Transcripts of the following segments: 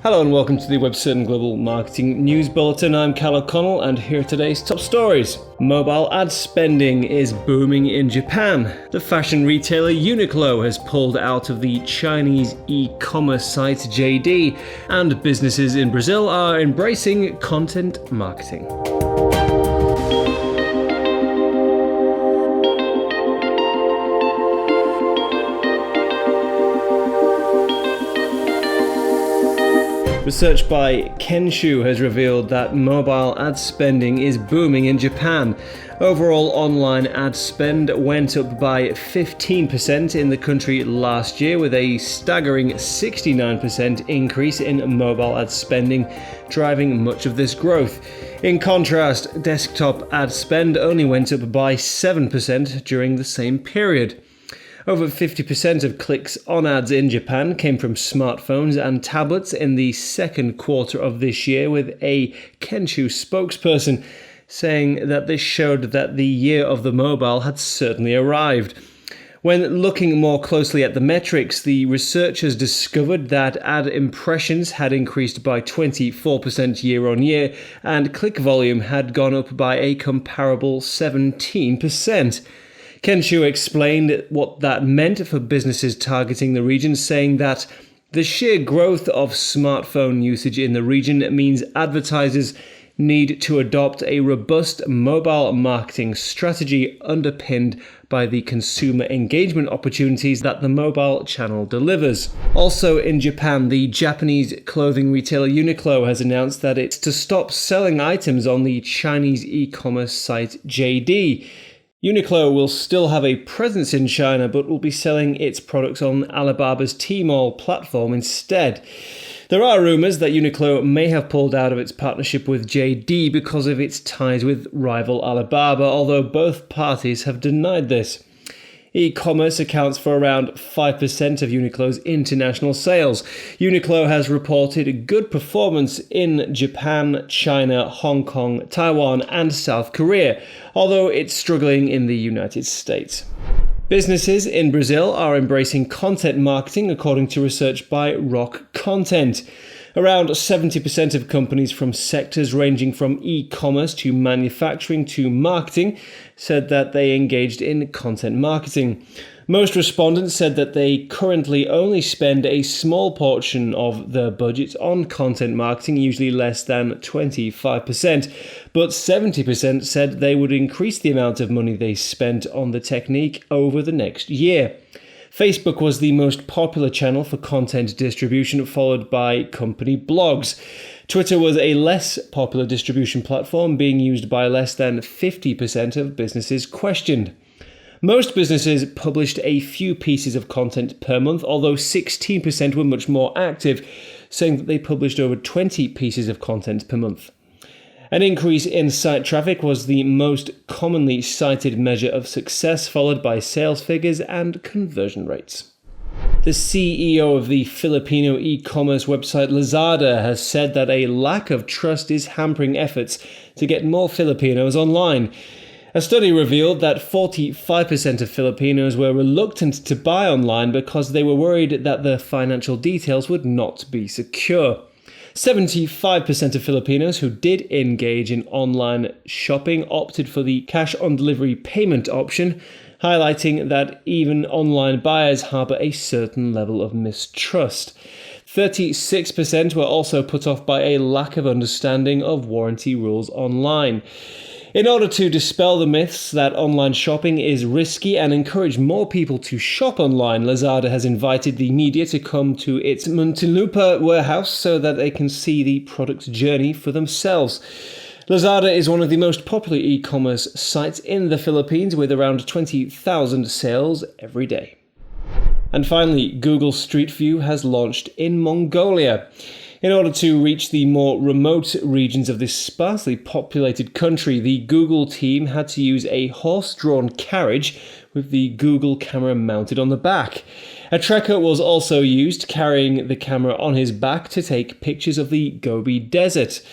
Hello and welcome to the Webcertain Global Marketing News Bulletin. I'm Cal O'Connell and here are today's top stories. Mobile ad spending is booming in Japan. The fashion retailer Uniqlo has pulled out of the Chinese e-commerce site JD, and businesses in Brazil are embracing content marketing. Research by Kenshu has revealed that mobile ad spending is booming in Japan. Overall online ad spend went up by 15% in the country last year, with a staggering 69% increase in mobile ad spending driving much of this growth. In contrast, desktop ad spend only went up by 7% during the same period. Over 50% of clicks on ads in Japan came from smartphones and tablets in the second quarter of this year, with a Kenshu spokesperson saying that this showed that the year of the mobile had certainly arrived. When looking more closely at the metrics, the researchers discovered that ad impressions had increased by 24% year on year, and click volume had gone up by a comparable 17%. Kenshu explained what that meant for businesses targeting the region, saying that the sheer growth of smartphone usage in the region means advertisers need to adopt a robust mobile marketing strategy underpinned by the consumer engagement opportunities that the mobile channel delivers. Also in Japan, the Japanese clothing retailer Uniqlo has announced that it's to stop selling items on the Chinese e-commerce site JD. Uniqlo will still have a presence in China, but will be selling its products on Alibaba's Tmall platform instead. There are rumours that Uniqlo may have pulled out of its partnership with JD because of its ties with rival Alibaba, although both parties have denied this. E-commerce accounts for around 5% of Uniqlo's international sales. Uniqlo has reported good performance in Japan, China, Hong Kong, Taiwan, and South Korea, although it's struggling in the United States. Businesses in Brazil are embracing content marketing, according to research by Rock Content. Around 70% of companies from sectors ranging from e-commerce to manufacturing to marketing said that they engaged in content marketing. Most respondents said that they currently only spend a small portion of their budget on content marketing, usually less than 25%, but 70% said they would increase the amount of money they spent on the technique over the next year. Facebook was the most popular channel for content distribution, followed by company blogs. Twitter was a less popular distribution platform, being used by less than 50% of businesses questioned. Most businesses published a few pieces of content per month, although 16% were much more active, saying that they published over 20 pieces of content per month. An increase in site traffic was the most commonly cited measure of success, followed by sales figures and conversion rates. The CEO of the Filipino e-commerce website Lazada has said that a lack of trust is hampering efforts to get more Filipinos online. A study revealed that 45% of Filipinos were reluctant to buy online because they were worried that their financial details would not be secure. 75% of Filipinos who did engage in online shopping opted for the cash-on-delivery payment option, highlighting that even online buyers harbour a certain level of mistrust. 36% were also put off by a lack of understanding of warranty rules online. In order to dispel the myths that online shopping is risky and encourage more people to shop online, Lazada has invited the media to come to its Muntinlupa warehouse so that they can see the product journey for themselves. Lazada is one of the most popular e-commerce sites in the Philippines, with around 20,000 sales every day. And finally, Google Street View has launched in Mongolia. In order to reach the more remote regions of this sparsely populated country, the Google team had to use a horse-drawn carriage with the Google camera mounted on the back. A trekker was also used, carrying the camera on his back to take pictures of the Gobi Desert.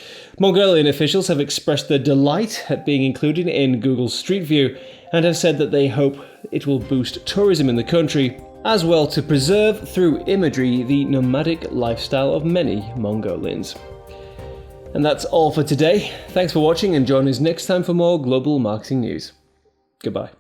Mongolian officials have expressed their delight at being included in Google Street View and have said that they hope it will boost tourism in the country as well to preserve through imagery the nomadic lifestyle of many Mongolians. And that's all for today. Thanks for watching and join us next time for more global marketing news. Goodbye.